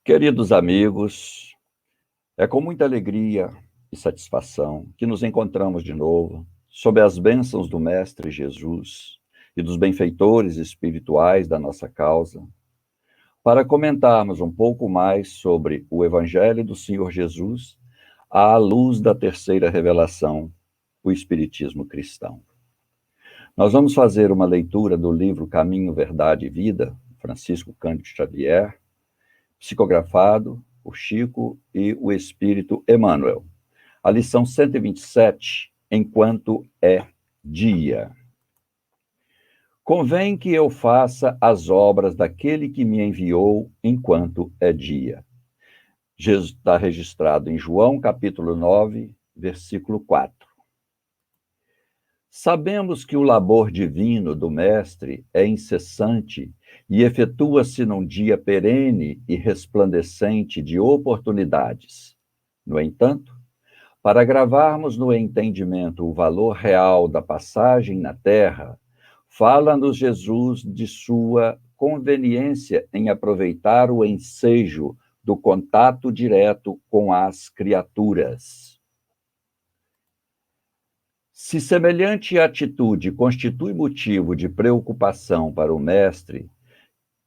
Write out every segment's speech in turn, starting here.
Queridos amigos, é com muita alegria e satisfação que nos encontramos de novo, sob as bênçãos do Mestre Jesus e dos benfeitores espirituais da nossa causa, para comentarmos um pouco mais sobre o Evangelho do Senhor Jesus à luz da terceira revelação, o Espiritismo cristão. Nós vamos fazer uma leitura do livro Caminho, Verdade e Vida, Francisco Cândido Xavier, psicografado por Chico e o Espírito Emmanuel. A lição 127, enquanto é dia. Convém que eu faça as obras daquele que me enviou enquanto é dia. Jesus está registrado em João, capítulo 9, versículo 4. Sabemos que o labor divino do Mestre é incessante e efetua-se num dia perene e resplandecente de oportunidades. No entanto, para gravarmos no entendimento o valor real da passagem na Terra, fala-nos Jesus de sua conveniência em aproveitar o ensejo do contato direto com as criaturas. Se semelhante atitude constitui motivo de preocupação para o Mestre,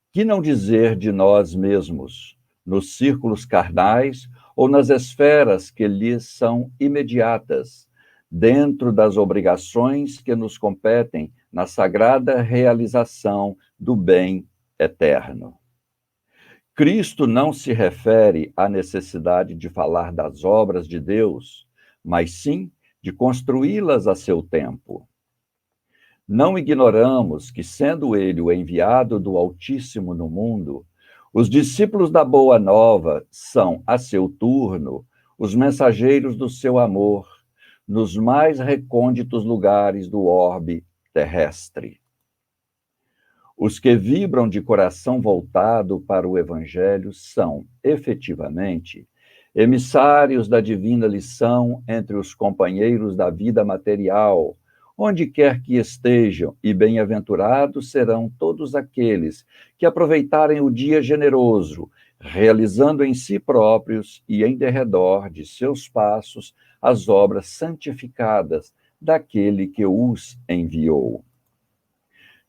que não dizer de nós mesmos, nos círculos carnais ou nas esferas que lhes são imediatas, dentro das obrigações que nos competem na sagrada realização do bem eterno. Cristo não se refere à necessidade de falar das obras de Deus, mas sim de construí-las a seu tempo. Não ignoramos que, sendo ele o enviado do Altíssimo no mundo, os discípulos da Boa Nova são, a seu turno, os mensageiros do seu amor, nos mais recônditos lugares do orbe terrestre. Os que vibram de coração voltado para o Evangelho são, efetivamente, emissários da divina lição entre os companheiros da vida material, onde quer que estejam, e bem-aventurados serão todos aqueles que aproveitarem o dia generoso, realizando em si próprios e em derredor de seus passos as obras santificadas daquele que os enviou.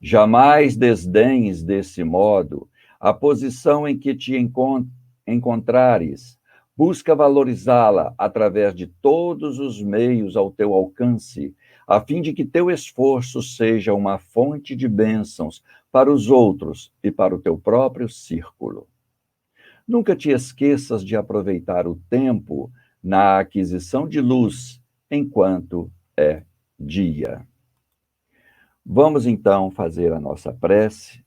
Jamais desdenhes desse modo a posição em que te encontrares. Busca valorizá-la através de todos os meios ao teu alcance, a fim de que teu esforço seja uma fonte de bênçãos para os outros e para o teu próprio círculo. Nunca te esqueças de aproveitar o tempo na aquisição de luz enquanto é dia. Vamos então fazer a nossa prece,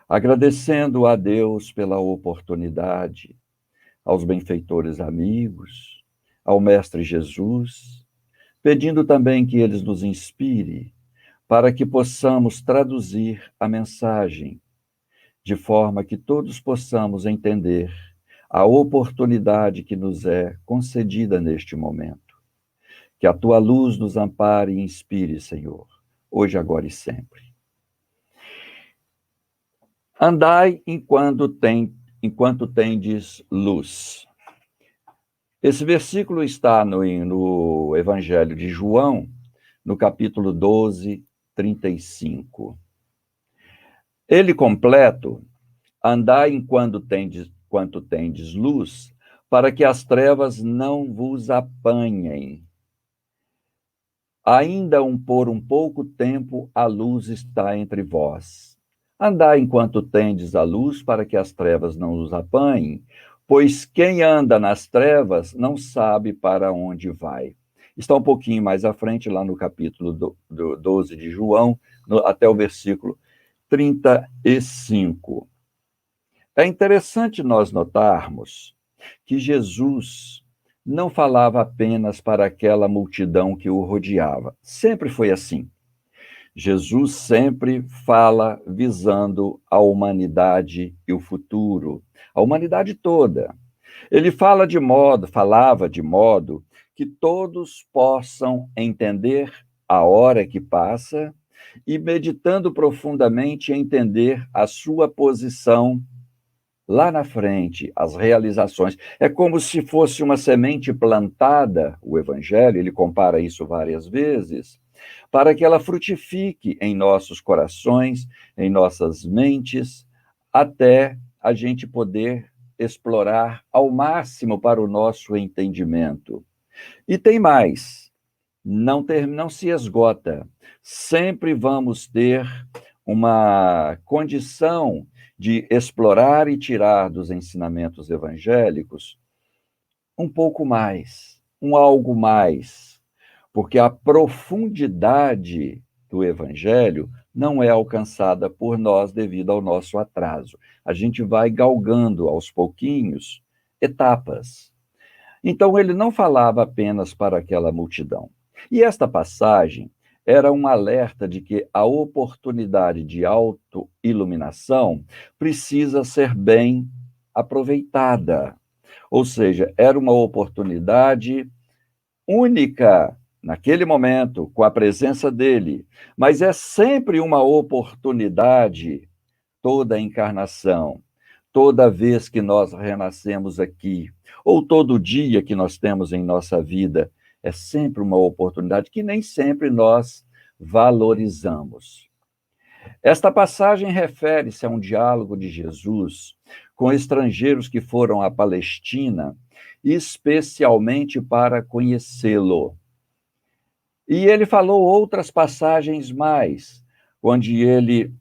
agradecendo a Deus pela oportunidade, aos benfeitores amigos, ao Mestre Jesus, pedindo também que eles nos inspire para que possamos traduzir a mensagem, de forma que todos possamos entender a oportunidade que nos é concedida neste momento. Que a tua luz nos ampare e inspire, Senhor, hoje, agora e sempre. Andai enquanto tendes luz. Esse versículo está no Evangelho de João, no capítulo 12, 35. Ele completo, andai enquanto tendes luz, para que as trevas não vos apanhem. Ainda por um pouco tempo a luz está entre vós. Andai enquanto tendes a luz, para que as trevas não os apanhem, pois quem anda nas trevas não sabe para onde vai. Está um pouquinho mais à frente, lá no capítulo 12 de João, até o versículo 35. É interessante nós notarmos que Jesus não falava apenas para aquela multidão que o rodeava. Sempre foi assim. Jesus sempre fala visando a humanidade e o futuro, a humanidade toda. Ele falava de modo que todos possam entender a hora que passa e, meditando profundamente, entender a sua posição lá na frente, as realizações. É como se fosse uma semente plantada, o Evangelho, ele compara isso várias vezes, para que ela frutifique em nossos corações, em nossas mentes, até a gente poder explorar ao máximo para o nosso entendimento. E tem mais, não se esgota. Sempre vamos ter uma condição de explorar e tirar dos ensinamentos evangélicos um pouco mais, um algo mais, porque a profundidade do evangelho não é alcançada por nós devido ao nosso atraso. A gente vai galgando aos pouquinhos etapas. Então, ele não falava apenas para aquela multidão. E esta passagem era um alerta de que a oportunidade de autoiluminação precisa ser bem aproveitada. Ou seja, era uma oportunidade única naquele momento, com a presença dele, mas é sempre uma oportunidade toda a encarnação, toda vez que nós renascemos aqui, ou todo dia que nós temos em nossa vida, é sempre uma oportunidade que nem sempre nós valorizamos. Esta passagem refere-se a um diálogo de Jesus com estrangeiros que foram à Palestina, especialmente para conhecê-lo. E ele falou outras passagens mais, onde ele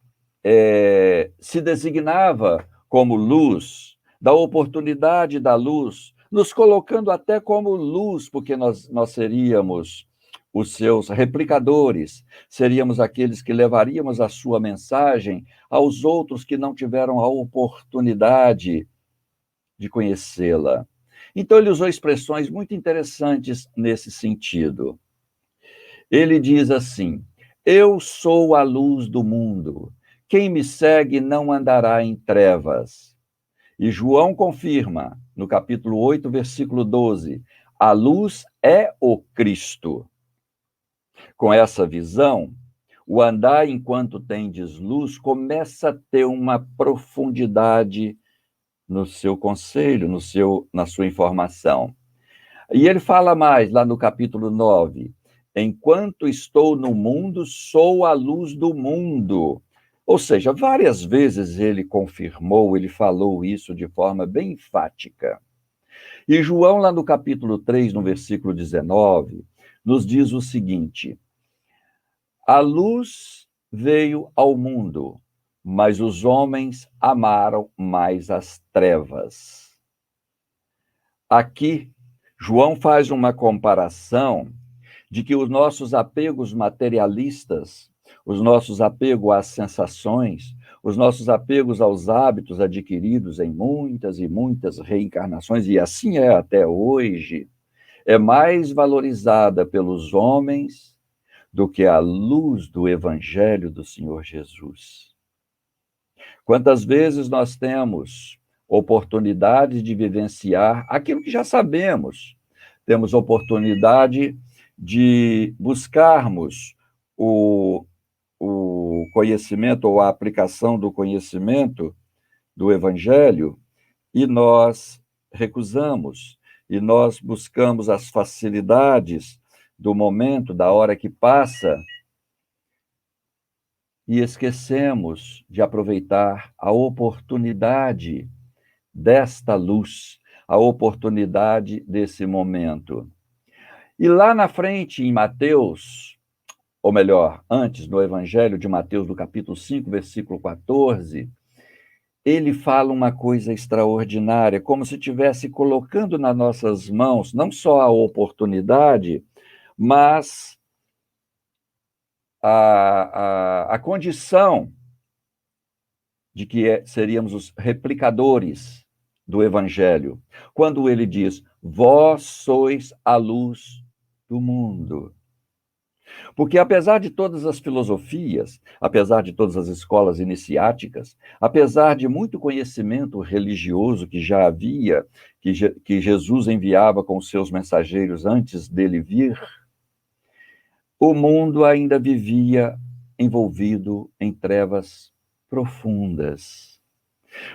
se designava como luz, da oportunidade da luz, nos colocando até como luz, porque nós seríamos os seus replicadores, seríamos aqueles que levaríamos a sua mensagem aos outros que não tiveram a oportunidade de conhecê-la. Então, ele usou expressões muito interessantes nesse sentido. Ele diz assim: eu sou a luz do mundo. Quem me segue não andará em trevas. E João confirma, no capítulo 8, versículo 12, a luz é o Cristo. Com essa visão, o andar enquanto tendes luz começa a ter uma profundidade no seu conselho, na sua informação. E ele fala mais lá no capítulo 9: enquanto estou no mundo, sou a luz do mundo. Ou seja, várias vezes ele confirmou, ele falou isso de forma bem enfática. E João, lá no capítulo 3, no versículo 19, nos diz o seguinte: a luz veio ao mundo, mas os homens amaram mais as trevas. Aqui, João faz uma comparação de que os nossos apegos materialistas, os nossos apegos às sensações, os nossos apegos aos hábitos adquiridos em muitas e muitas reencarnações, e assim é até hoje, é mais valorizada pelos homens do que a luz do Evangelho do Senhor Jesus. Quantas vezes nós temos oportunidade de vivenciar aquilo que já sabemos, temos oportunidade de buscarmos o conhecimento ou a aplicação do conhecimento do Evangelho e nós recusamos, e nós buscamos as facilidades do momento, da hora que passa, e esquecemos de aproveitar a oportunidade desta luz, a oportunidade desse momento. E lá na frente, em Mateus, ou melhor, antes, no Evangelho de Mateus, no capítulo 5, versículo 14, ele fala uma coisa extraordinária, como se estivesse colocando nas nossas mãos não só a oportunidade, mas a condição de que seríamos os replicadores do Evangelho, quando ele diz: vós sois a luz do mundo. Porque apesar de todas as filosofias, apesar de todas as escolas iniciáticas, apesar de muito conhecimento religioso que já havia, que Jesus enviava com os seus mensageiros antes dele vir, o mundo ainda vivia envolvido em trevas profundas.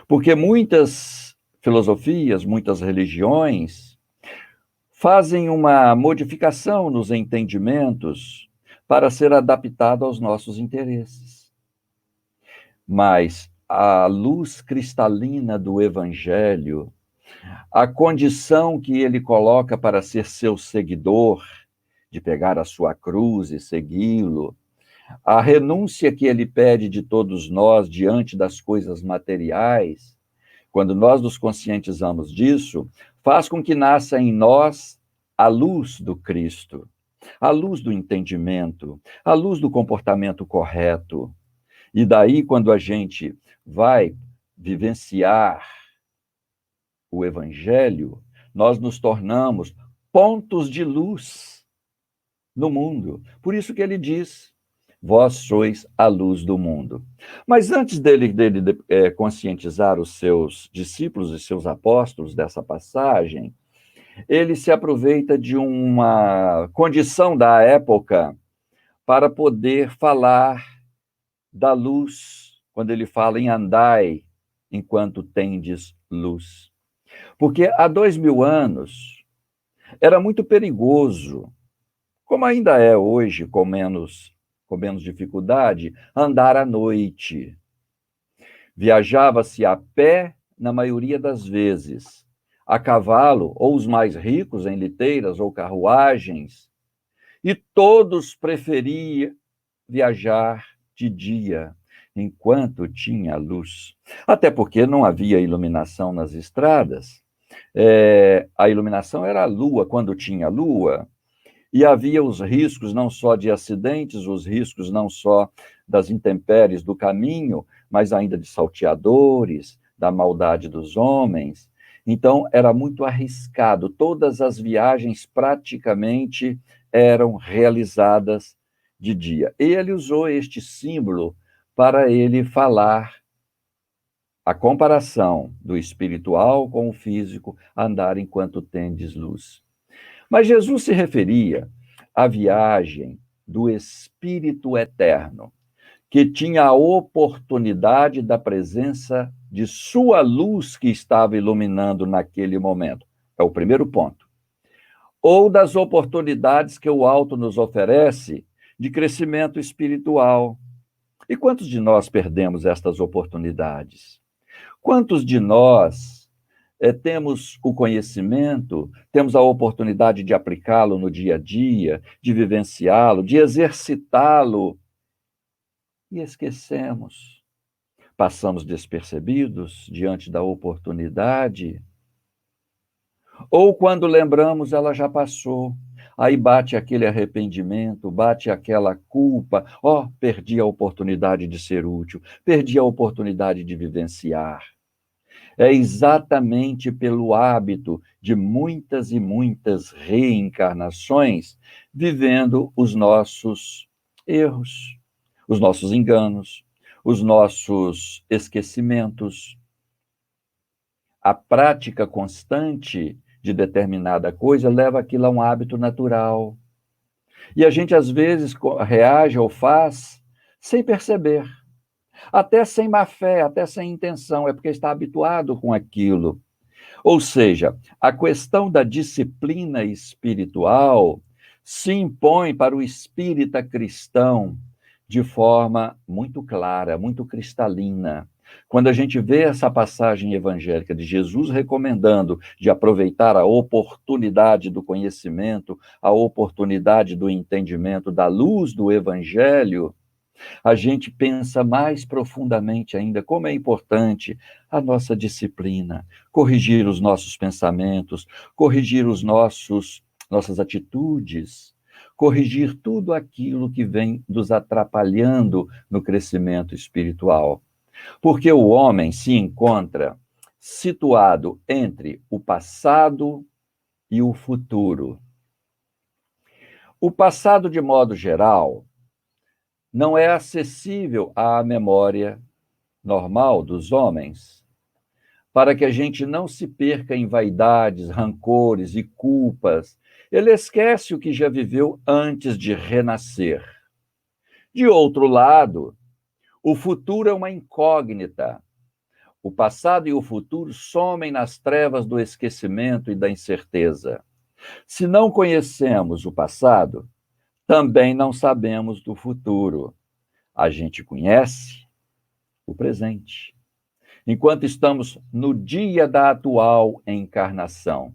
Porque muitas filosofias, muitas religiões fazem uma modificação nos entendimentos para ser adaptado aos nossos interesses. Mas a luz cristalina do Evangelho, a condição que ele coloca para ser seu seguidor, de pegar a sua cruz e segui-lo, a renúncia que ele pede de todos nós diante das coisas materiais, quando nós nos conscientizamos disso, faz com que nasça em nós a luz do Cristo, a luz do entendimento, a luz do comportamento correto. E daí, quando a gente vai vivenciar o Evangelho, nós nos tornamos pontos de luz no mundo. Por isso que ele diz: vós sois a luz do mundo. Mas antes dele conscientizar os seus discípulos e seus apóstolos dessa passagem, ele se aproveita de uma condição da época para poder falar da luz, quando ele fala em andai enquanto tendes luz. Porque há 2000 anos era muito perigoso, como ainda é hoje, com menos dificuldade, andar à noite. Viajava-se a pé, na maioria das vezes, a cavalo, ou os mais ricos em liteiras ou carruagens, e todos preferiam viajar de dia, enquanto tinha luz. Até porque não havia iluminação nas estradas. A iluminação era a lua, quando tinha lua, e havia os riscos não só de acidentes, os riscos não só das intempéries do caminho, mas ainda de salteadores, da maldade dos homens. Então, era muito arriscado. Todas as viagens praticamente eram realizadas de dia. Ele usou este símbolo para ele falar a comparação do espiritual com o físico, andar enquanto tendes luz. Mas Jesus se referia à viagem do Espírito Eterno, que tinha a oportunidade da presença de sua luz que estava iluminando naquele momento. É o primeiro ponto. Ou das oportunidades que o alto nos oferece de crescimento espiritual. E quantos de nós perdemos estas oportunidades? Quantos de nós temos o conhecimento, temos a oportunidade de aplicá-lo no dia a dia, de vivenciá-lo, de exercitá-lo, e esquecemos? Passamos despercebidos diante da oportunidade? Ou quando lembramos, ela já passou. Aí bate aquele arrependimento, bate aquela culpa. Perdi a oportunidade de ser útil, perdi a oportunidade de vivenciar. É exatamente pelo hábito de muitas e muitas reencarnações vivendo os nossos erros, os nossos enganos, os nossos esquecimentos. A prática constante de determinada coisa leva aquilo a um hábito natural. E a gente, às vezes, reage ou faz sem perceber, até sem má fé, até sem intenção, é porque está habituado com aquilo. Ou seja, a questão da disciplina espiritual se impõe para o espírita cristão de forma muito clara, muito cristalina. Quando a gente vê essa passagem evangélica de Jesus recomendando de aproveitar a oportunidade do conhecimento, a oportunidade do entendimento da luz do evangelho, a gente pensa mais profundamente ainda como é importante a nossa disciplina, corrigir os nossos pensamentos, corrigir nossas atitudes, corrigir tudo aquilo que vem nos atrapalhando no crescimento espiritual. Porque o homem se encontra situado entre o passado e o futuro. O passado, de modo geral, não é acessível à memória normal dos homens, para que a gente não se perca em vaidades, rancores e culpas. Ele esquece o que já viveu antes de renascer. De outro lado, o futuro é uma incógnita, O passado e o futuro somem nas trevas do esquecimento e da incerteza. Se não conhecemos o passado, também não sabemos do futuro. A gente conhece o presente, enquanto estamos no dia da atual encarnação.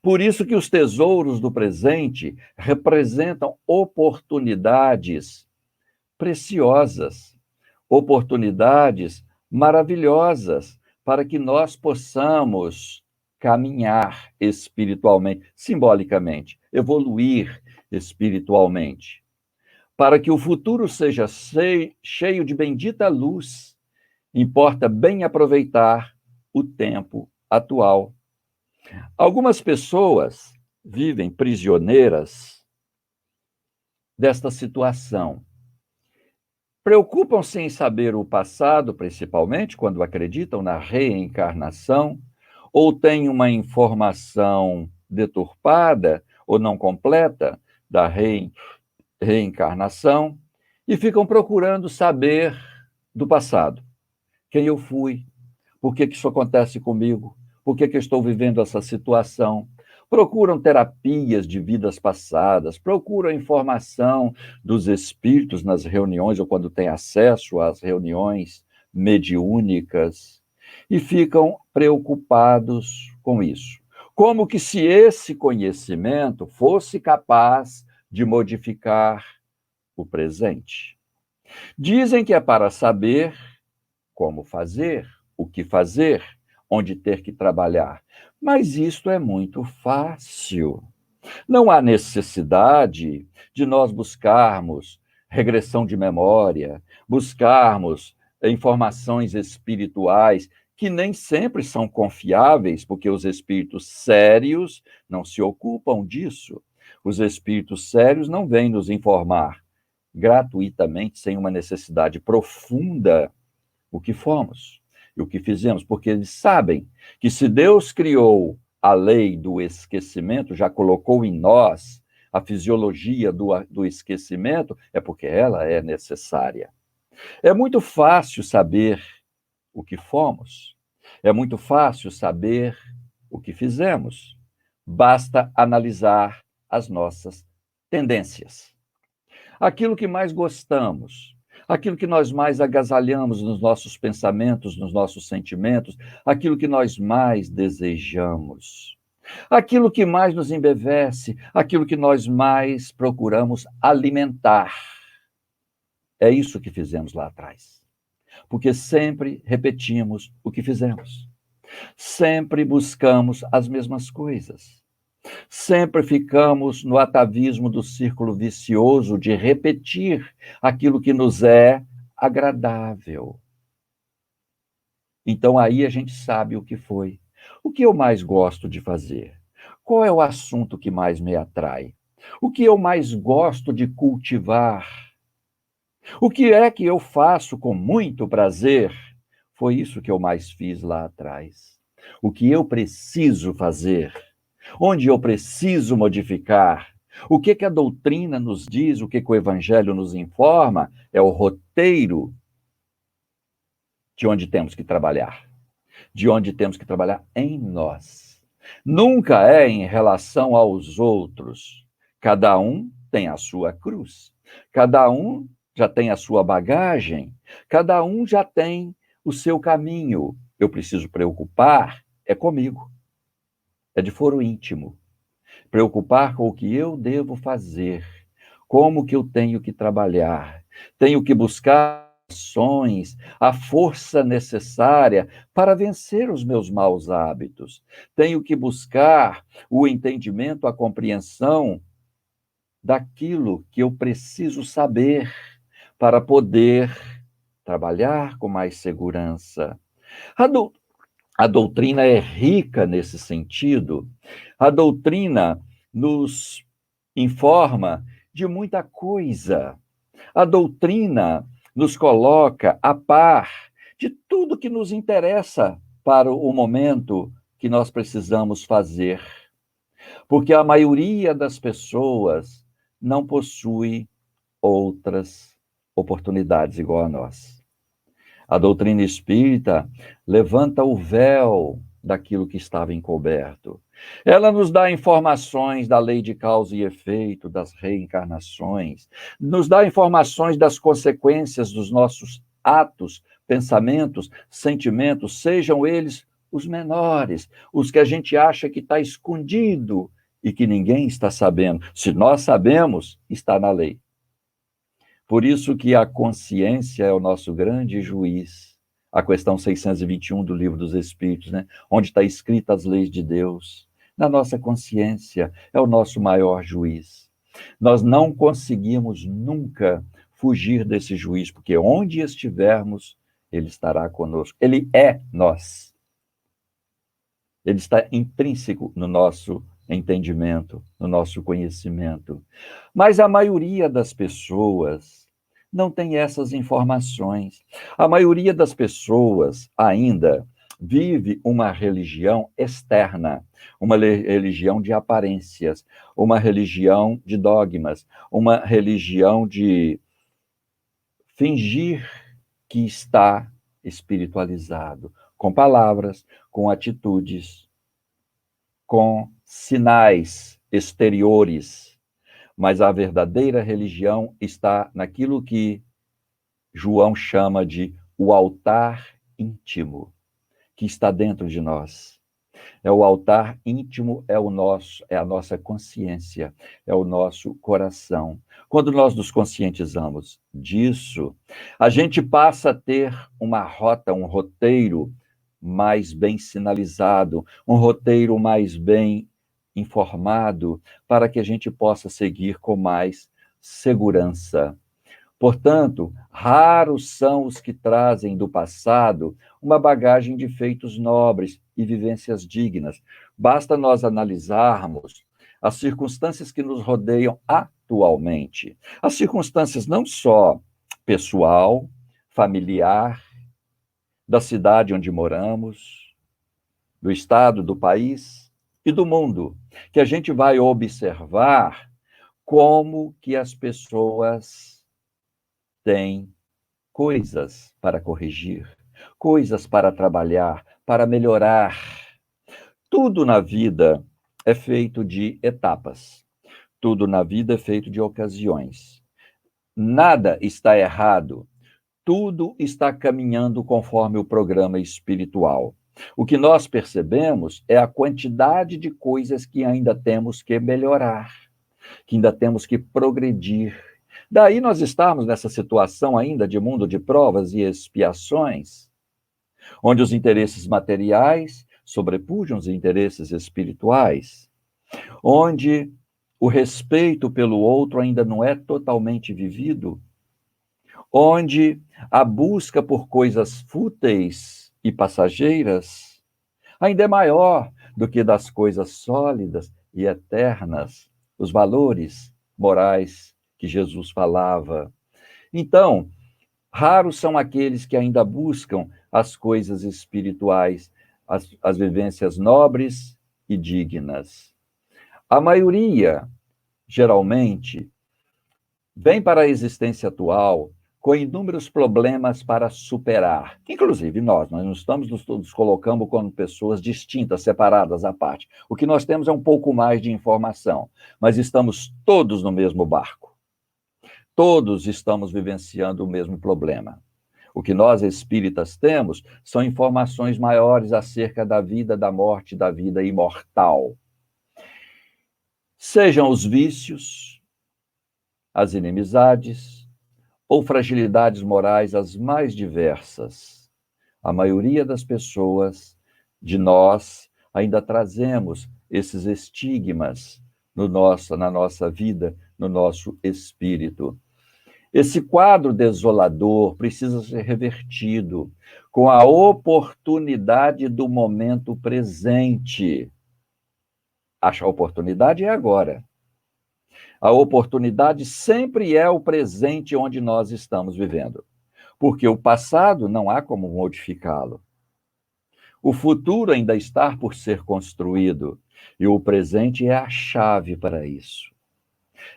Por isso que os tesouros do presente representam oportunidades preciosas, oportunidades maravilhosas para que nós possamos caminhar espiritualmente, simbolicamente, evoluir espiritualmente, para que o futuro seja cheio de bendita luz. Importa bem aproveitar o tempo atual. Algumas pessoas vivem prisioneiras desta situação. Preocupam-se em saber o passado, principalmente quando acreditam na reencarnação, ou têm uma informação deturpada ou não completa da reencarnação, e ficam procurando saber do passado. Quem eu fui? Por que isso acontece comigo? Por que eu estou vivendo essa situação? Procuram terapias de vidas passadas, procuram informação dos espíritos nas reuniões ou quando têm acesso às reuniões mediúnicas e ficam preocupados com isso. Como que se esse conhecimento fosse capaz de modificar o presente. Dizem que é para saber como fazer, o que fazer, onde ter que trabalhar. Mas isto é muito fácil. Não há necessidade de nós buscarmos regressão de memória, buscarmos informações espirituais que nem sempre são confiáveis, porque os espíritos sérios não se ocupam disso. Os espíritos sérios não vêm nos informar gratuitamente, sem uma necessidade profunda, o que fomos e o que fizemos, porque eles sabem que se Deus criou a lei do esquecimento, já colocou em nós a fisiologia do esquecimento, é porque ela é necessária. É muito fácil saber o que fomos, é muito fácil saber o que fizemos, basta analisar as nossas tendências. Aquilo que mais gostamos, aquilo que nós mais agasalhamos nos nossos pensamentos, nos nossos sentimentos, aquilo que nós mais desejamos, aquilo que mais nos embevece, aquilo que nós mais procuramos alimentar. É isso que fizemos lá atrás. Porque sempre repetimos o que fizemos. Sempre buscamos as mesmas coisas. Sempre ficamos no atavismo do círculo vicioso de repetir aquilo que nos é agradável. Então aí a gente sabe o que foi. O que eu mais gosto de fazer? Qual é o assunto que mais me atrai? O que eu mais gosto de cultivar? O que é que eu faço com muito prazer? Foi isso que eu mais fiz lá atrás. O que eu preciso fazer? Onde eu preciso modificar? O que a doutrina nos diz, o que o evangelho nos informa, é o roteiro de onde temos que trabalhar. De onde temos que trabalhar em nós. Nunca é em relação aos outros. Cada um tem a sua cruz. Cada um já tem a sua bagagem. Cada um já tem o seu caminho. Eu preciso preocupar é comigo. É de foro íntimo. Preocupar com o que eu devo fazer, como que eu tenho que trabalhar, tenho que buscar ações, a força necessária para vencer os meus maus hábitos, tenho que buscar o entendimento, a compreensão daquilo que eu preciso saber para poder trabalhar com mais segurança. A doutrina é rica nesse sentido. A doutrina nos informa de muita coisa. A doutrina nos coloca a par de tudo que nos interessa para o momento que nós precisamos fazer. Porque a maioria das pessoas não possui outras oportunidades igual a nós. A doutrina espírita levanta o véu daquilo que estava encoberto. Ela nos dá informações da lei de causa e efeito, das reencarnações, nos dá informações das consequências dos nossos atos, pensamentos, sentimentos, sejam eles os menores, os que a gente acha que está escondido e que ninguém está sabendo. Se nós sabemos, está na lei. Por isso que a consciência é o nosso grande juiz. A questão 621 do Livro dos Espíritos, né? Onde está escritas as leis de Deus. Na nossa consciência é o nosso maior juiz. Nós não conseguimos nunca fugir desse juiz, porque onde estivermos, ele estará conosco. Ele é nós. Ele está intrínseco no nosso entendimento, no nosso conhecimento. Mas a maioria das pessoas não tem essas informações. A maioria das pessoas ainda vive uma religião externa, uma religião de aparências, uma religião de dogmas, uma religião de fingir que está espiritualizado, com palavras, com atitudes, com sinais exteriores. Mas a verdadeira religião está naquilo que João chama de o altar íntimo, que está dentro de nós. É o altar íntimo, é a nossa consciência, é o nosso coração. Quando nós nos conscientizamos disso, a gente passa a ter uma rota, um roteiro mais bem sinalizado, um roteiro mais bem informado, para que a gente possa seguir com mais segurança. Portanto, raros são os que trazem do passado uma bagagem de feitos nobres e vivências dignas. Basta nós analisarmos as circunstâncias que nos rodeiam atualmente. As circunstâncias não só pessoal, familiar, da cidade onde moramos, do estado, do país e do mundo, que a gente vai observar como que as pessoas têm coisas para corrigir, coisas para trabalhar, para melhorar. Tudo na vida é feito de etapas. Tudo na vida é feito de ocasiões. Nada está errado. Tudo está caminhando conforme o programa espiritual. O que nós percebemos é a quantidade de coisas que ainda temos que melhorar, que ainda temos que progredir. Daí nós estamos nessa situação ainda de mundo de provas e expiações, onde os interesses materiais sobrepujam os interesses espirituais, onde o respeito pelo outro ainda não é totalmente vivido, onde a busca por coisas fúteis e passageiras ainda é maior do que das coisas sólidas e eternas, os valores morais que Jesus falava. Então, raros são aqueles que ainda buscam as coisas espirituais, as vivências nobres e dignas. A maioria, geralmente, vem para a existência atual com inúmeros problemas para superar. Inclusive nós não estamos nos colocando como pessoas distintas, separadas à parte. O que nós temos é um pouco mais de informação, mas estamos todos no mesmo barco. Todos estamos vivenciando o mesmo problema. O que nós espíritas temos são informações maiores acerca da vida, da morte, da vida imortal. Sejam os vícios, as inimizades, ou fragilidades morais as mais diversas. A maioria das pessoas, de nós, ainda trazemos esses estigmas na nossa vida, no nosso espírito. Esse quadro desolador precisa ser revertido com a oportunidade do momento presente. A oportunidade é agora. A oportunidade sempre é o presente onde nós estamos vivendo, porque o passado não há como modificá-lo. O futuro ainda está por ser construído, e o presente é a chave para isso.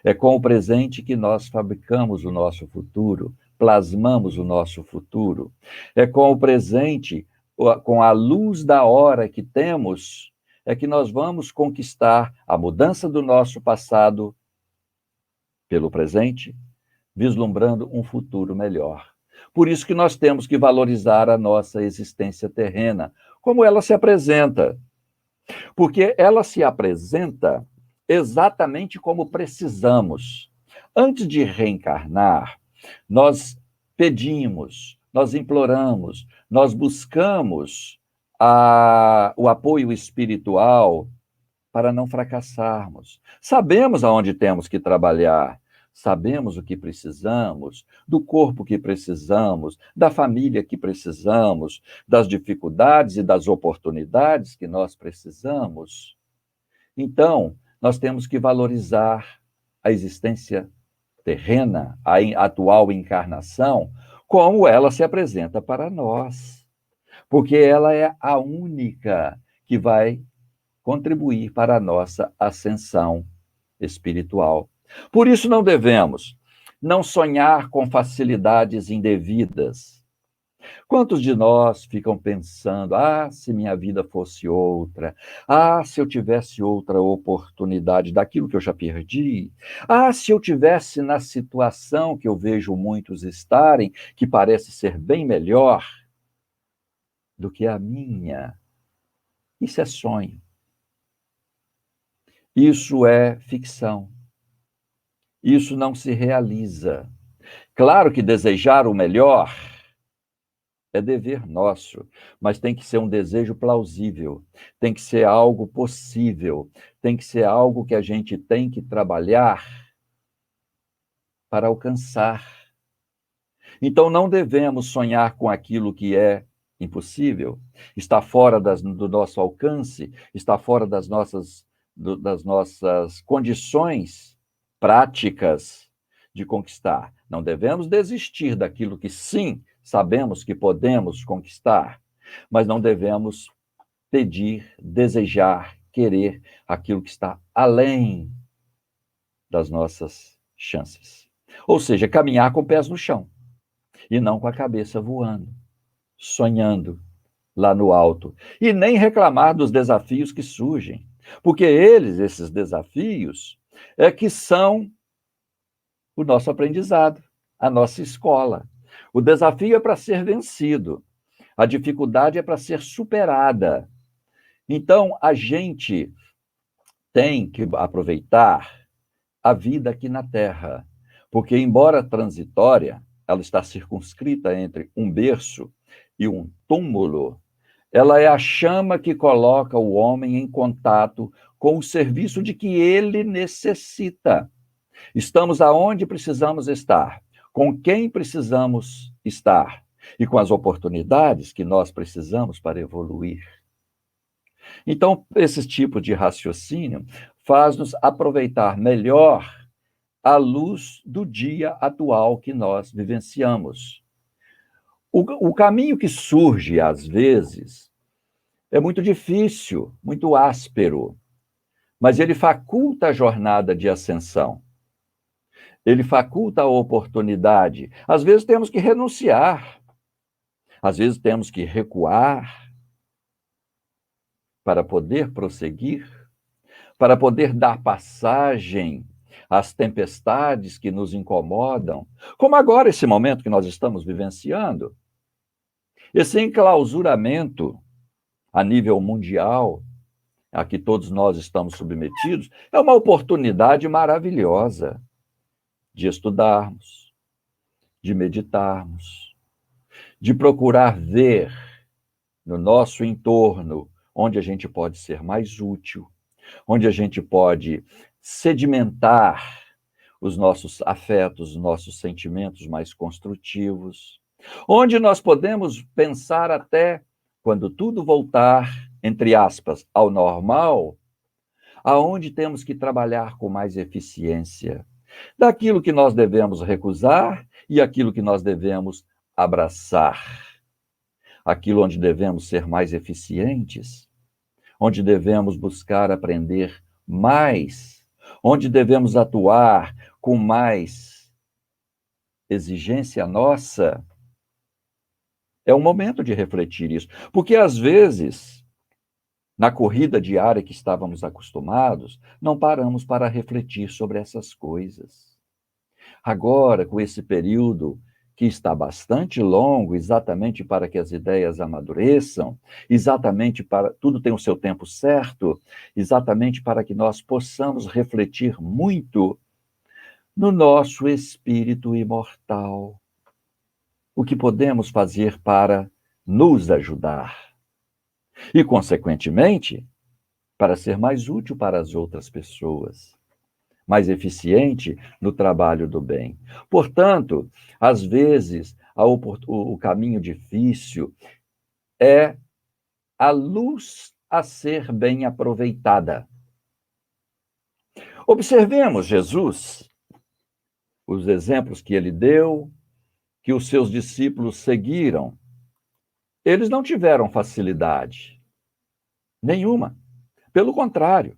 É com o presente que nós fabricamos o nosso futuro plasmamos o nosso futuro. É com o presente, com a luz da hora que temos, é que nós vamos conquistar a mudança do nosso passado pelo presente, vislumbrando um futuro melhor. Por isso que nós temos que valorizar a nossa existência terrena, como ela se apresenta. Porque ela se apresenta exatamente como precisamos. Antes de reencarnar, nós pedimos, nós imploramos, nós buscamos o apoio espiritual para não fracassarmos. Sabemos aonde temos que trabalhar, sabemos o que precisamos, do corpo que precisamos, da família que precisamos, das dificuldades e das oportunidades que nós precisamos. Então, nós temos que valorizar a existência terrena, a atual encarnação, como ela se apresenta para nós. Porque ela é a única que vai contribuir para a nossa ascensão espiritual. Por isso não devemos não sonhar com facilidades indevidas. Quantos de nós ficam pensando, se minha vida fosse outra, se eu tivesse outra oportunidade daquilo que eu já perdi, se eu tivesse na situação que eu vejo muitos estarem, que parece ser bem melhor do que a minha. Isso é sonho. Isso é ficção. Isso não se realiza. Claro que desejar o melhor é dever nosso, mas tem que ser um desejo plausível, tem que ser algo possível, tem que ser algo que a gente tem que trabalhar para alcançar. Então não devemos sonhar com aquilo que é impossível, está fora do nosso alcance, está fora das nossas condições práticas de conquistar. Não devemos desistir daquilo que sim sabemos que podemos conquistar, mas não devemos pedir, desejar, querer aquilo que está além das nossas chances. Ou seja, caminhar com pés no chão e não com a cabeça voando, sonhando lá no alto, e nem reclamar dos desafios que surgem, porque esses desafios, é que são o nosso aprendizado, a nossa escola. O desafio é para ser vencido, a dificuldade é para ser superada. Então, a gente tem que aproveitar a vida aqui na Terra, porque, embora transitória, ela está circunscrita entre um berço e um túmulo. Ela é a chama que coloca o homem em contato com o serviço de que ele necessita. Estamos aonde precisamos estar, com quem precisamos estar e com as oportunidades que nós precisamos para evoluir. Então, esse tipo de raciocínio faz-nos aproveitar melhor a luz do dia atual que nós vivenciamos. O caminho que surge, às vezes, é muito difícil, muito áspero, mas ele faculta a jornada de ascensão. Ele faculta a oportunidade. Às vezes temos que renunciar, às vezes temos que recuar para poder prosseguir, para poder dar passagem às tempestades que nos incomodam, como agora esse momento que nós estamos vivenciando. Esse enclausuramento a nível mundial, a que todos nós estamos submetidos, é uma oportunidade maravilhosa de estudarmos, de meditarmos, de procurar ver no nosso entorno onde a gente pode ser mais útil, onde a gente pode sedimentar os nossos afetos, os nossos sentimentos mais construtivos, onde nós podemos pensar até, quando tudo voltar, entre aspas, ao normal, aonde temos que trabalhar com mais eficiência, daquilo que nós devemos recusar e aquilo que nós devemos abraçar, aquilo onde devemos ser mais eficientes, onde devemos buscar aprender mais, onde devemos atuar com mais exigência nossa, é o momento de refletir isso. Porque, às vezes, na corrida diária que estávamos acostumados, não paramos para refletir sobre essas coisas. Agora, com esse período que está bastante longo, exatamente para que as ideias amadureçam, exatamente para tudo tem o seu tempo certo, exatamente para que nós possamos refletir muito no nosso espírito imortal. O que podemos fazer para nos ajudar e, consequentemente, para ser mais útil para as outras pessoas, mais eficiente no trabalho do bem. Portanto, às vezes, o caminho difícil é a luz a ser bem aproveitada. Observemos Jesus, os exemplos que ele deu, que os seus discípulos seguiram. Eles não tiveram facilidade nenhuma. Pelo contrário,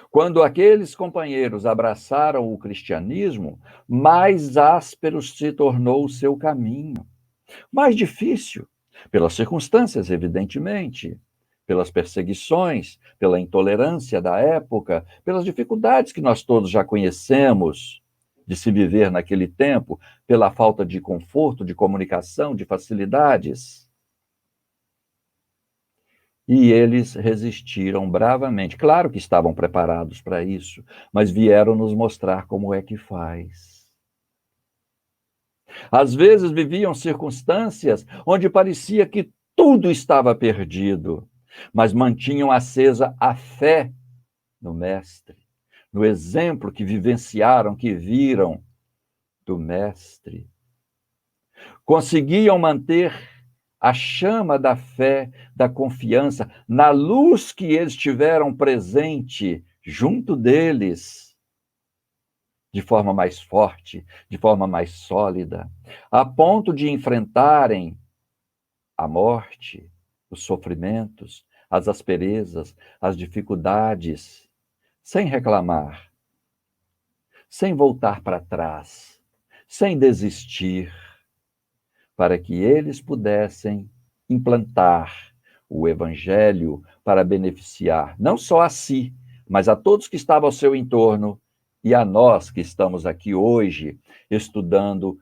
quando aqueles companheiros abraçaram o cristianismo, mais áspero se tornou o seu caminho. Mais difícil, pelas circunstâncias, evidentemente, pelas perseguições, pela intolerância da época, pelas dificuldades que nós todos já conhecemos de se viver naquele tempo, pela falta de conforto, de comunicação, de facilidades. E eles resistiram bravamente. Claro que estavam preparados para isso, mas vieram nos mostrar como é que faz. Às vezes viviam circunstâncias onde parecia que tudo estava perdido, mas mantinham acesa a fé no Mestre, no exemplo que vivenciaram, que viram do Mestre. Conseguiam manter a chama da fé, da confiança, na luz que eles tiveram presente junto deles, de forma mais forte, de forma mais sólida, a ponto de enfrentarem a morte, os sofrimentos, as asperezas, as dificuldades, sem reclamar, sem voltar para trás, sem desistir, para que eles pudessem implantar o Evangelho para beneficiar não só a si, mas a todos que estavam ao seu entorno e a nós que estamos aqui hoje estudando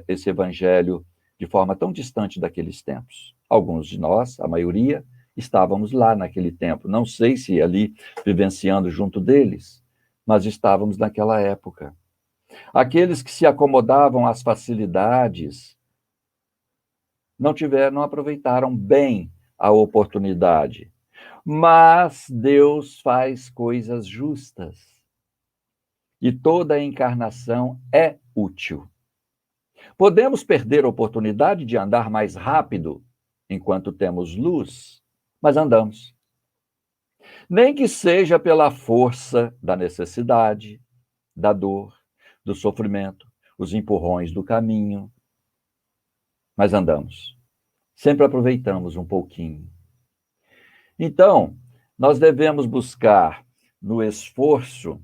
esse Evangelho de forma tão distante daqueles tempos. Alguns de nós, a maioria, estávamos lá naquele tempo. Não sei se ali vivenciando junto deles, mas estávamos naquela época. Aqueles que se acomodavam às facilidades, não aproveitaram bem a oportunidade. Mas Deus faz coisas justas. E toda a encarnação é útil. Podemos perder a oportunidade de andar mais rápido enquanto temos luz, mas andamos. Nem que seja pela força da necessidade, da dor, do sofrimento, os empurrões do caminho, mas andamos. Sempre aproveitamos um pouquinho. Então, nós devemos buscar no esforço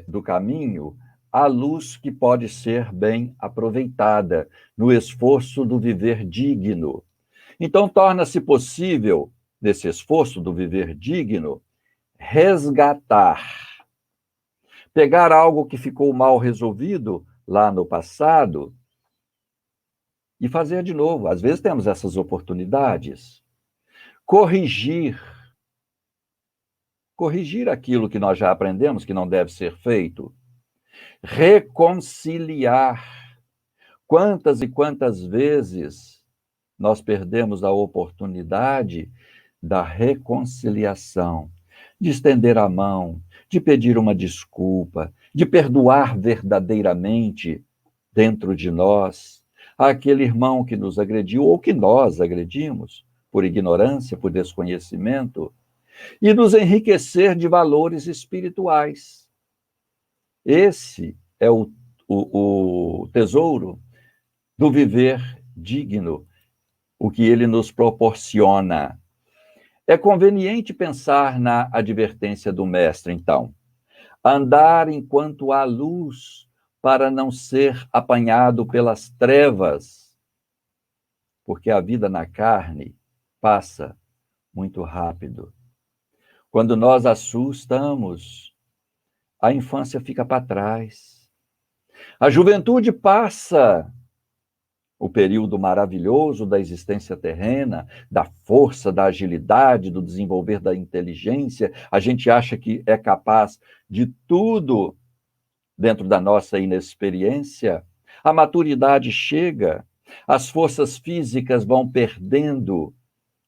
do caminho a luz que pode ser bem aproveitada, no esforço do viver digno. Então, torna-se possível, nesse esforço do viver digno, resgatar, pegar algo que ficou mal resolvido lá no passado e fazer de novo. Às vezes temos essas oportunidades. Corrigir aquilo que nós já aprendemos que não deve ser feito. Reconciliar. Quantas e quantas vezes nós perdemos a oportunidade da reconciliação, de estender a mão, de pedir uma desculpa, de perdoar verdadeiramente dentro de nós aquele irmão que nos agrediu ou que nós agredimos por ignorância, por desconhecimento, e nos enriquecer de valores espirituais. Esse é o tesouro do viver digno, o que ele nos proporciona. É conveniente pensar na advertência do Mestre, então. Andar enquanto há luz, para não ser apanhado pelas trevas, porque a vida na carne passa muito rápido. Quando nós assustamos, a infância fica para trás. A juventude passa, o período maravilhoso da existência terrena, da força, da agilidade, do desenvolver da inteligência. A gente acha que é capaz de tudo dentro da nossa inexperiência. A maturidade chega, as forças físicas vão perdendo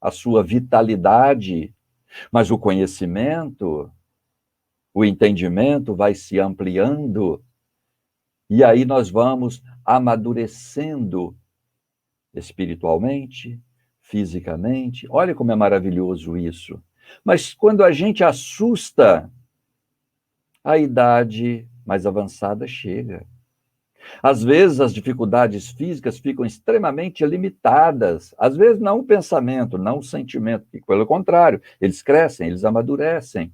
a sua vitalidade, mas o conhecimento, o entendimento vai se ampliando, e aí nós vamos amadurecendo espiritualmente, fisicamente. Olha como é maravilhoso isso. Mas quando a gente assusta, a idade mais avançada chega. Às vezes as dificuldades físicas ficam extremamente limitadas. Às vezes não o pensamento, não o sentimento, pelo contrário, eles crescem, eles amadurecem.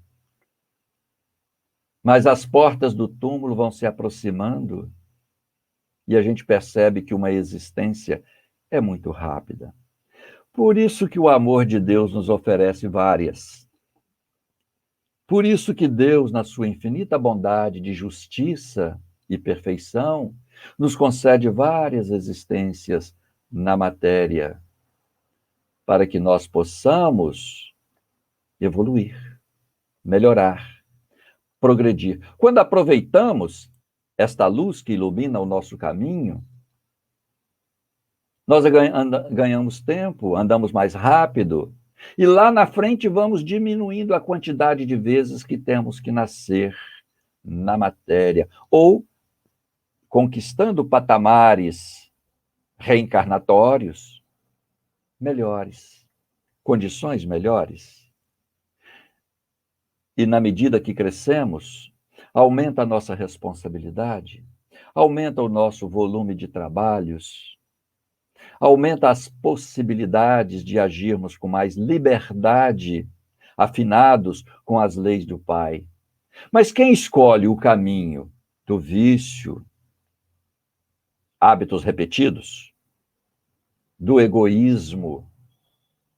Mas as portas do túmulo vão se aproximando e a gente percebe que uma existência é muito rápida. Por isso que o amor de Deus nos oferece várias. Por isso que Deus, na sua infinita bondade de justiça e perfeição, nos concede várias existências na matéria, para que nós possamos evoluir, melhorar, progredir. Quando aproveitamos esta luz que ilumina o nosso caminho, nós ganhamos tempo, andamos mais rápido, e lá na frente vamos diminuindo a quantidade de vezes que temos que nascer na matéria, ou conquistando patamares reencarnatórios melhores, condições melhores. E na medida que crescemos, aumenta a nossa responsabilidade, aumenta o nosso volume de trabalhos, aumenta as possibilidades de agirmos com mais liberdade, afinados com as leis do Pai. Mas quem escolhe o caminho do vício, hábitos repetidos, do egoísmo,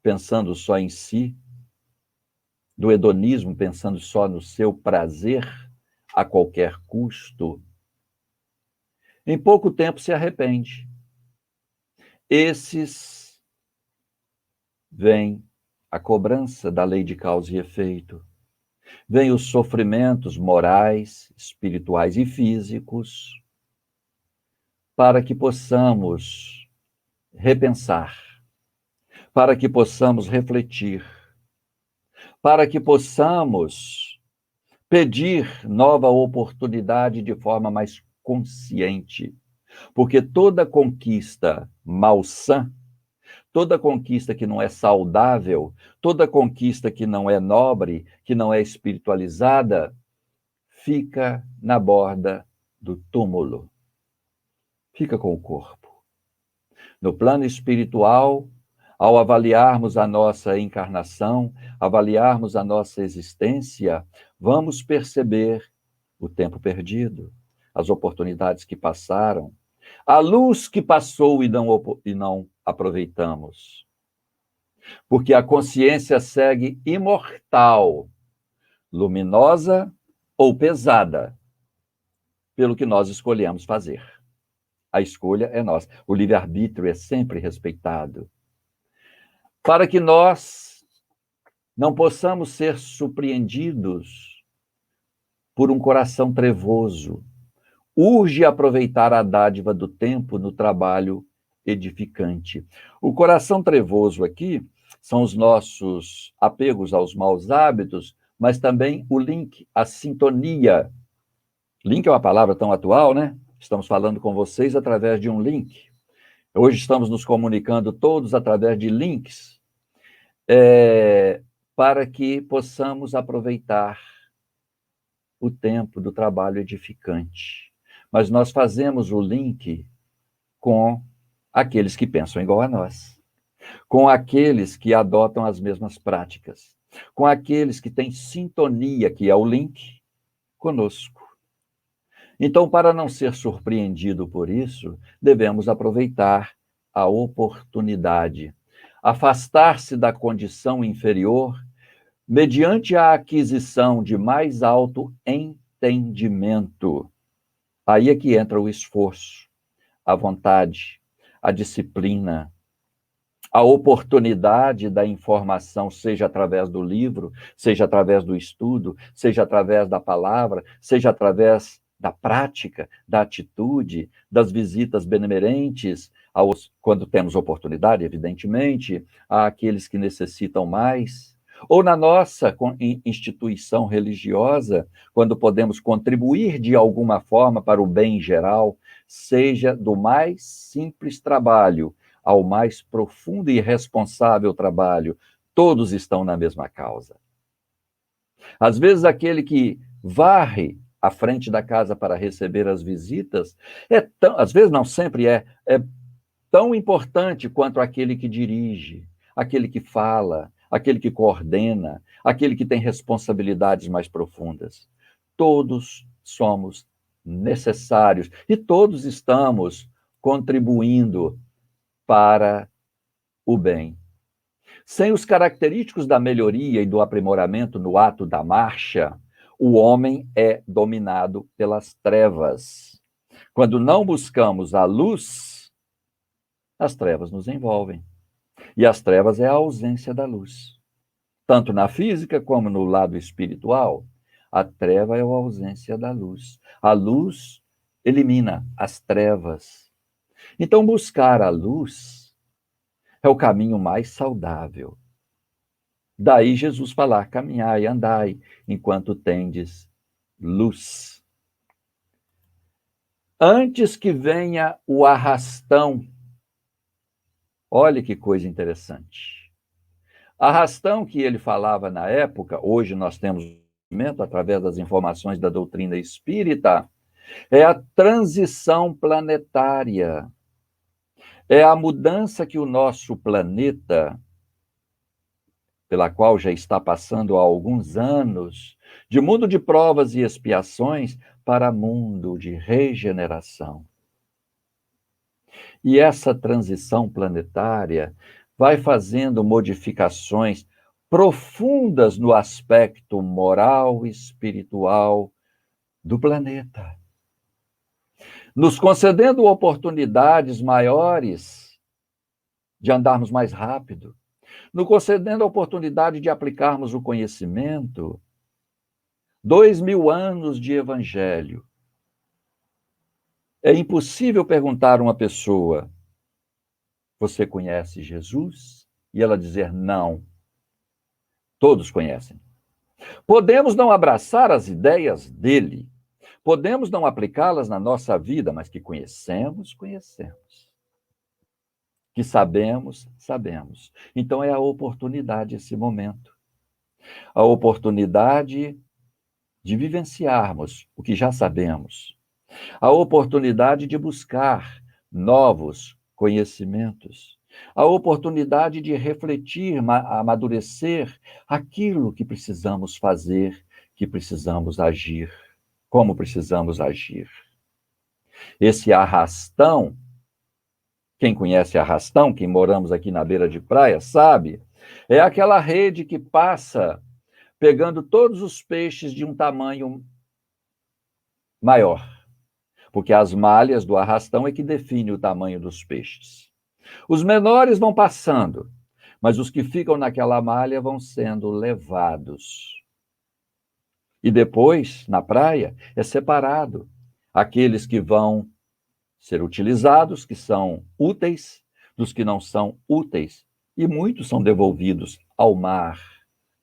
pensando só em si, do hedonismo, pensando só no seu prazer a qualquer custo, em pouco tempo se arrepende. Esses vem a cobrança da lei de causa e efeito, vem os sofrimentos morais, espirituais e físicos, para que possamos repensar, para que possamos refletir, para que possamos pedir nova oportunidade de forma mais consciente, porque toda conquista malsã, toda conquista que não é saudável, toda conquista que não é nobre, que não é espiritualizada, fica na borda do túmulo, fica com o corpo. No plano espiritual, ao avaliarmos a nossa encarnação, avaliarmos a nossa existência, vamos perceber o tempo perdido, as oportunidades que passaram, a luz que passou e não aproveitamos. Porque a consciência segue imortal, luminosa ou pesada, pelo que nós escolhemos fazer. A escolha é nossa. O livre-arbítrio é sempre respeitado. Para que nós não possamos ser surpreendidos por um coração trevoso, urge aproveitar a dádiva do tempo no trabalho edificante. O coração trevoso aqui são os nossos apegos aos maus hábitos, mas também o link, a sintonia. Link é uma palavra tão atual, né? Estamos falando com vocês através de um link. Hoje estamos nos comunicando todos através de links, para que possamos aproveitar o tempo do trabalho edificante. Mas nós fazemos o link com aqueles que pensam igual a nós, com aqueles que adotam as mesmas práticas, com aqueles que têm sintonia, que é o link, conosco. Então, para não ser surpreendido por isso, devemos aproveitar a oportunidade, afastar-se da condição inferior mediante a aquisição de mais alto entendimento. Aí é que entra o esforço, a vontade, a disciplina, a oportunidade da informação, seja através do livro, seja através do estudo, seja através da palavra, seja através da prática, da atitude, das visitas benemerentes, quando temos oportunidade, evidentemente, àqueles que necessitam mais, ou na nossa instituição religiosa, quando podemos contribuir de alguma forma para o bem geral, seja do mais simples trabalho ao mais profundo e responsável trabalho, todos estão na mesma causa. Às vezes, aquele que varre à frente da casa para receber as visitas, às vezes não sempre é tão importante quanto aquele que dirige, aquele que fala, aquele que coordena, aquele que tem responsabilidades mais profundas. Todos somos necessários e todos estamos contribuindo para o bem. Sem os característicos da melhoria e do aprimoramento no ato da marcha, o homem é dominado pelas trevas. Quando não buscamos a luz, as trevas nos envolvem. E as trevas é a ausência da luz. Tanto na física como no lado espiritual, a treva é a ausência da luz. A luz elimina as trevas. Então, buscar a luz é o caminho mais saudável. Daí Jesus falar, caminhai, andai, enquanto tendes luz. Antes que venha o arrastão, olha que coisa interessante. Arrastão que ele falava na época, hoje nós temos através das informações da doutrina espírita, é a transição planetária. É a mudança que o nosso planeta, pela qual já está passando há alguns anos, de mundo de provas e expiações para mundo de regeneração. E essa transição planetária vai fazendo modificações profundas no aspecto moral e espiritual do planeta, nos concedendo oportunidades maiores de andarmos mais rápido, nos concedendo a oportunidade de aplicarmos o conhecimento. 2000 anos de evangelho. É impossível perguntar a uma pessoa, você conhece Jesus? E ela dizer não. Todos conhecem. Podemos não abraçar as ideias dele, podemos não aplicá-las na nossa vida, mas que conhecemos, conhecemos. Que sabemos, sabemos. Então é a oportunidade, esse momento. A oportunidade de vivenciarmos o que já sabemos. A oportunidade de buscar novos conhecimentos. A oportunidade de refletir, amadurecer aquilo que precisamos fazer, que precisamos agir, como precisamos agir. Esse arrastão, quem conhece arrastão, quem moramos aqui na beira de praia, sabe, é aquela rede que passa pegando todos os peixes de um tamanho maior, porque as malhas do arrastão é que define o tamanho dos peixes. Os menores vão passando, mas os que ficam naquela malha vão sendo levados. E depois, na praia, é separado aqueles que vão ser utilizados, que são úteis, dos que não são úteis, e muitos são devolvidos ao mar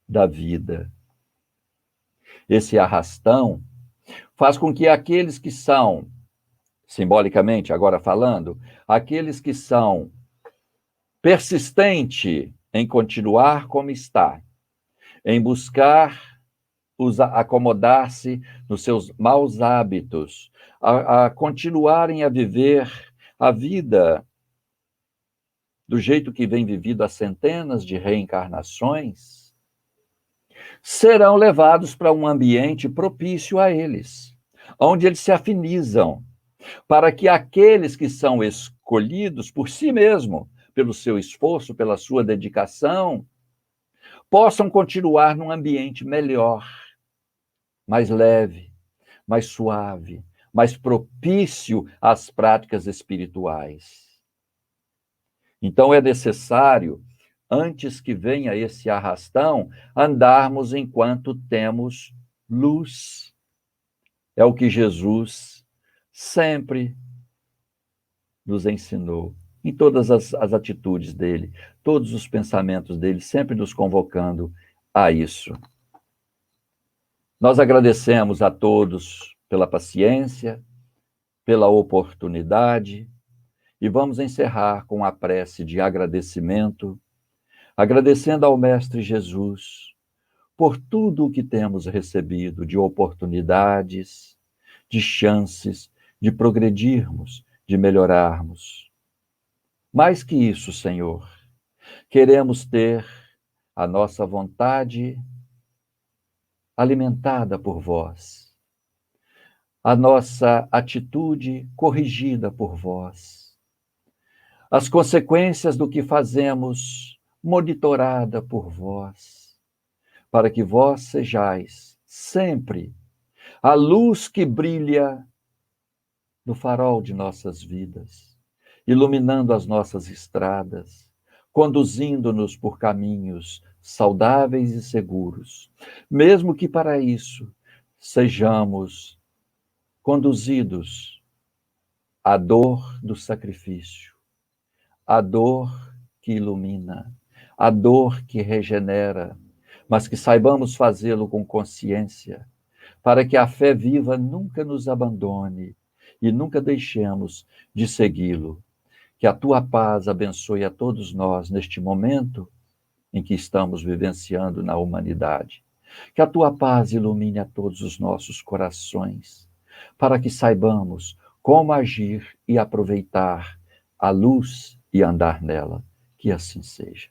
da vida. Esse arrastão faz com que aqueles que são, simbolicamente, agora falando, aqueles que são persistentes em continuar como está, em buscar acomodar-se nos seus maus hábitos, a continuarem a viver a vida do jeito que vem vivido há centenas de reencarnações, serão levados para um ambiente propício a eles, onde eles se afinizam, para que aqueles que são escolhidos por si mesmo, pelo seu esforço, pela sua dedicação, possam continuar num ambiente melhor, mais leve, mais suave, mais propício às práticas espirituais. Então é necessário, antes que venha esse arrastão, andarmos enquanto temos luz. É o que Jesus sempre nos ensinou, em todas as atitudes dele, todos os pensamentos dele, sempre nos convocando a isso. Nós agradecemos a todos pela paciência, pela oportunidade, e vamos encerrar com a prece de agradecimento, agradecendo ao Mestre Jesus por tudo o que temos recebido de oportunidades, de chances, de progredirmos, de melhorarmos. Mais que isso, Senhor, queremos ter a nossa vontade alimentada por vós, a nossa atitude corrigida por vós, as consequências do que fazemos monitorada por vós, para que vós sejais sempre a luz que brilha no farol de nossas vidas, iluminando as nossas estradas, conduzindo-nos por caminhos saudáveis e seguros, mesmo que para isso sejamos conduzidos à dor do sacrifício, à dor que ilumina, à dor que regenera, mas que saibamos fazê-lo com consciência, para que a fé viva nunca nos abandone e nunca deixemos de segui-lo. Que a tua paz abençoe a todos nós neste momento em que estamos vivenciando na humanidade. Que a tua paz ilumine a todos os nossos corações, para que saibamos como agir e aproveitar a luz e andar nela. Que assim seja.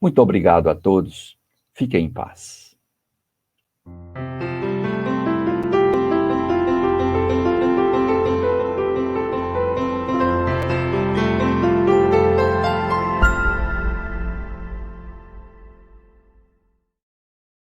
Muito obrigado a todos. Fiquem em paz.